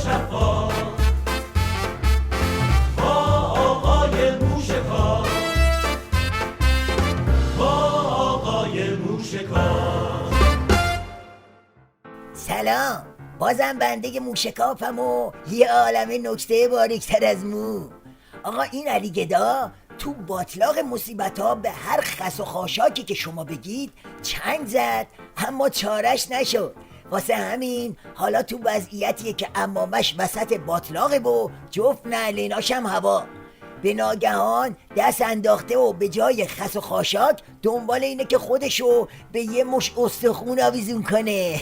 شفا با آقای موشکار، با آقای موشکار. سلام، بازم بنده موشکافم و یه عالمه نکته باریکتر از مو. آقا این علی گدا تو باطلاق مصیبت ها به هر خس و خاشاکی که شما بگید چنگ زد، اما چارش نشد. واسه همین حالا تو وضعیتیه که عمامش وسط باطلاقه و جفت نعلیناشم هوا. به ناگهان دست انداخته و به جای خس و خاشاک دنبال اینه که خودشو به یه مش استخون آویزون کنه.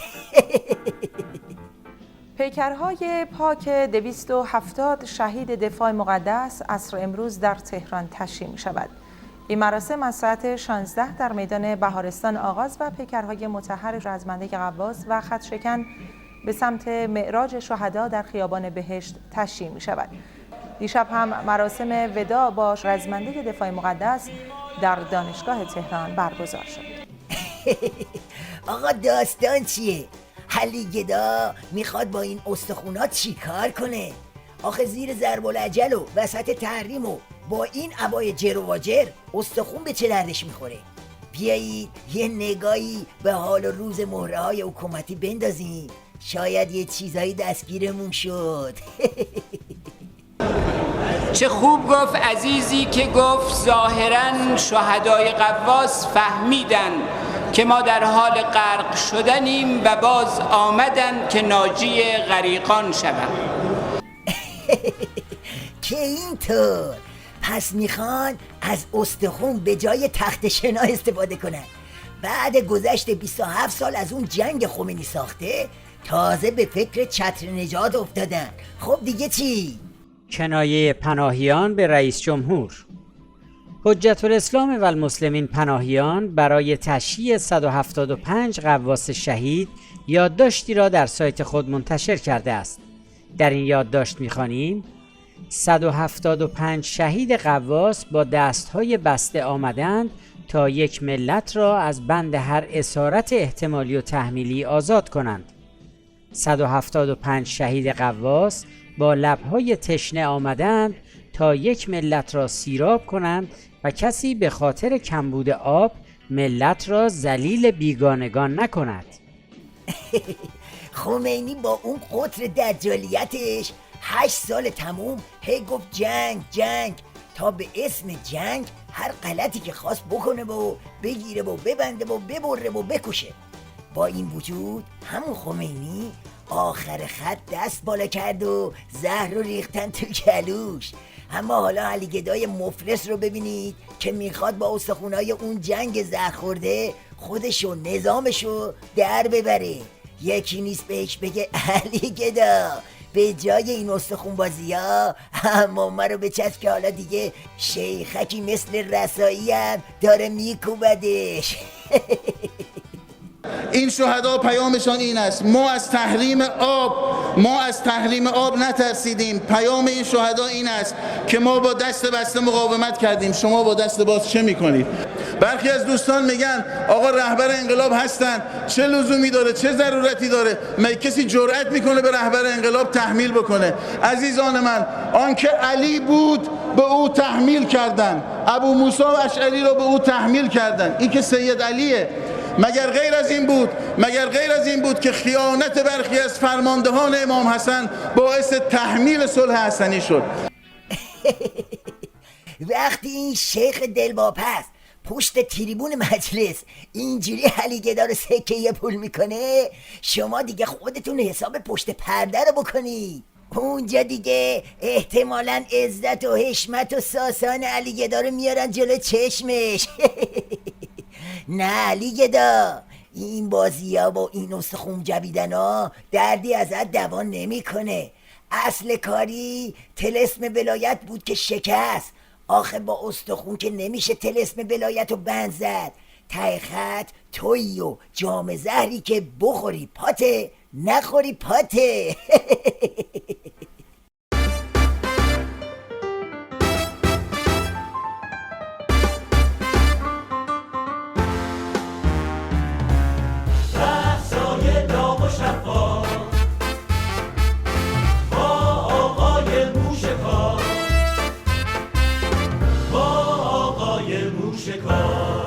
پیکرهای پاک 270 شهید دفاع مقدس عصر امروز در تهران تشییع می شود. این مراسم از ساعت 16 در میدان بهارستان آغاز و پیکرهای مطهر رزمنده غواص و خطشکن به سمت معراج شهدا در خیابان بهشت تشییع می شود. دیشب هم مراسم وداع با رزمنده دفاع مقدس در دانشگاه تهران برگزار شد. آقا داستان چیه؟ علی گدا میخواد با این استخونات چی کار کنه؟ آخه زیر ضرب العجل و وسط تحریم و با این عبای جر و واجر استخون به چه دردش میخوره؟ بیایید یه نگاهی به حال و روز مهره های حکومتی بندازیم، شاید یه چیزایی دستگیرمون شد. چه خوب گفت عزیزی که گفت ظاهراً شهدای غواص فهمیدن که ما در حال غرق شدنیم و باز آمدن که ناجی غریقان شوند. که اینطور پس میخوان از استخون به جای تخت شنا استفاده کنن. بعد گذشت 27 سال از اون جنگ خمینی ساخته تازه به فکر چتر نجات افتادن. خب دیگه چی؟ کنایه پناهیان به رئیس جمهور. حجت الاسلام و المسلمین پناهیان برای تشییع 175 غواص شهید یادداشتی را در سایت خود منتشر کرده است. در این یادداشت می‌خوانیم 175 شهید غواص با دستهای بسته آمدند تا یک ملت را از بند هر اسارت احتمالی و تحمیلی آزاد کنند. 175 شهید غواص با لبهای تشنه آمدند تا یک ملت را سیراب کنند و کسی به خاطر کمبود آب ملت را ذلیل بیگانگان نکند. خمینی با اون قطر دجالیتش 8 سال تموم هی گفت جنگ جنگ تا به اسم جنگ هر غلطی که خواست بکنه و بگیره و ببنده و ببره و بکشه. با این وجود همون خمینی آخر خط دست بالا کرد و زهر رو ریختن تو کلوش. اما حالا علی گدای مفلس رو ببینید که میخواد با استخونای اون جنگ زهر خورده خودشو نظامشو در ببره. یکی نیست بهش بگه علی گدا به جای این استخون بازی ها امامه رو بچسب که حالا دیگه شیخکی مثل رسایی هم داره میکوبدش. این شهدا پیامشان این است: ما از تحریم آب نترسیدیم. پیام این شهدا این است که ما با دست بسته مقاومت کردیم، شما با دست باز چه میکنید؟ برخی از دوستان میگن آقا رهبر انقلاب هستن، چه لزومی داره، چه ضرورتی داره؟ کسی جرأت میکنه به رهبر انقلاب تحمیل بکنه؟ عزیزان من، آنکه علی بود به او تحمیل کردن، ابو موسی اشعری رو به او تحمیل کردن. این که سید علیه. مگر غیر از این بود که خیانت برخی از فرماندهان امام حسن باعث تحمیل صلح حسنی شد؟ وقتی این شیخ دلواپس پشت تریبون مجلس اینجوری علی گدا رو سکه پول میکنه، شما دیگه خودتون حساب پشت پرده رو بکنید. اونجا دیگه احتمالاً عزت و حشمت و ساسان علی گدا رو میارن جلو چشمش. نه علی گدا، این بازی ها با این استخون جویدن ها دردی ازت دوان نمی کنه. اصل کاری طلسم ولایت بود که شکست. آخه با استخون که نمیشه طلسم ولایت رو بند زد. ته خط تویی و جام زهری که بخوری پاته نخوری پاته. رقصای داغ و شفا با موشکان